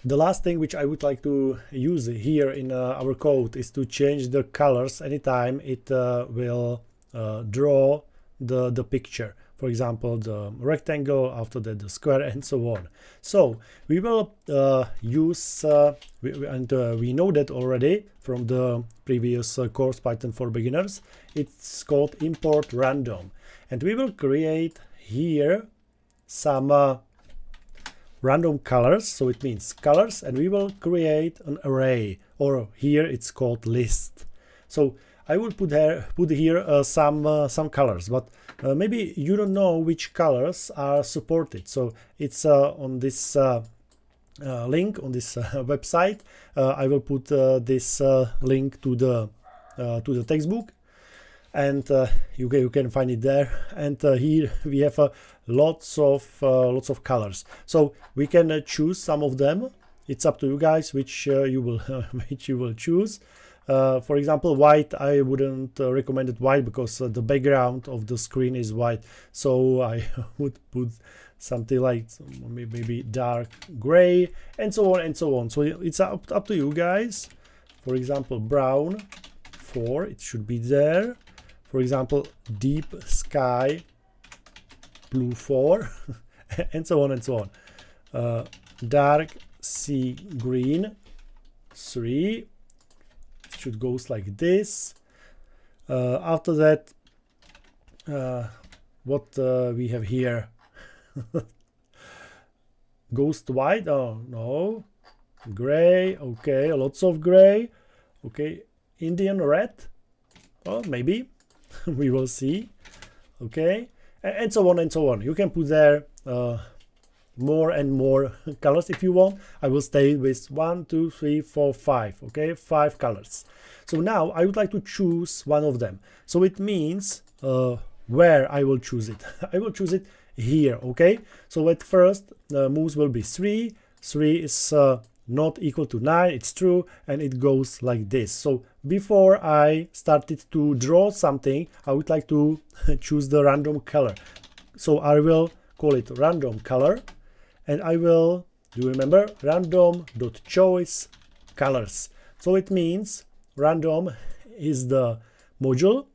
The last thing which I would like to use here in our code is to change the colors anytime it will draw the picture. For example, the rectangle, after that the square, and so on. So we will use, we know that already from the previous course Python for beginners. It's called import random, and we will create here some random colors, so it means colors, and we will create an array, or here it's called list. So I will put here some colors, but maybe you don't know which colors are supported. So it's on this link on this website. I will put this link to the textbook, and you can find it there. And here we have lots of colors, so we can choose some of them. It's up to you guys which you will choose. For example, white, I wouldn't recommend it white because the background of the screen is white, so I would put something like maybe dark gray, and so on and so on. So it's up to you guys. For example, brown 4, it should be there. For example, deep sky blue 4 and so on and so on. Dark sea green 3, it should go like this. After that, what we have here, ghost white, oh no, gray, okay, lots of gray, okay, Indian red, well, maybe we will see, okay, and so on and so on. You can put there more and more colors if you want. I will stay with 1, 2, 3, 4, 5, okay, 5 colors. So now I would like to choose one of them. So it means where I will choose it. I will choose it here, okay. So at first moves will be 3 is not equal to 9, it's true, and it goes like this. So before I started to draw something, I would like to choose the random color. So I will call it random color, and I will, do you remember, random.choice colors. So it means random is the module,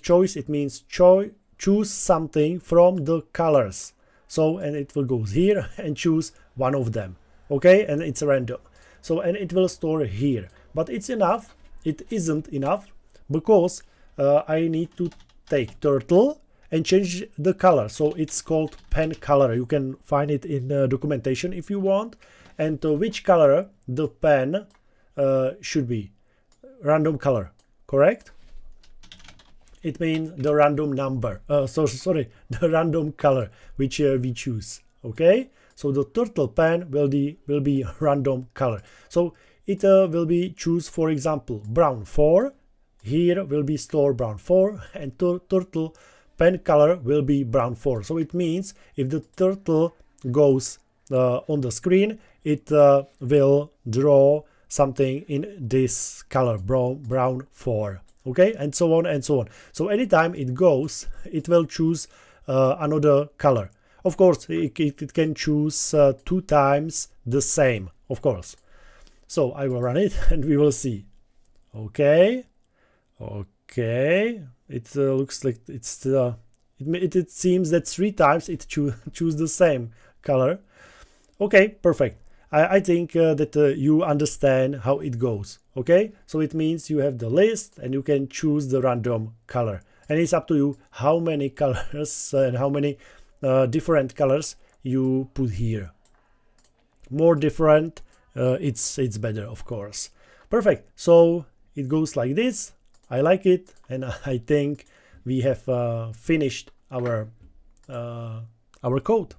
.choice, it means choose something from the colors. So, and it will go here and choose one of them, okay, and it's random. So, and it will store here, but it's enough. It isn't enough because I need to take turtle and change the color. So it's called pen color. You can find it in documentation if you want. And which color the pen should be? Random color, correct? It means the random number. The random color which we choose. Okay. So the turtle pen will be random color. So it will be choose, for example, brown 4. Here will be store brown 4, and turtle pen color will be brown 4. So it means if the turtle goes on the screen, it will draw something in this color, brown 4. Okay, and so on and so on. So anytime it goes, it will choose another color. Of course, it can choose 2 times the same, of course. So I will run it and we will see. Okay, it looks like it's it seems that 3 times it choose the same color. Okay, perfect. I think that you understand how it goes. Okay, so it means you have the list and you can choose the random color, and it's up to you how many colors and how many different colors you put here. More different, it's better, of course. Perfect. So it goes like this. I like it, and I think we have finished our code.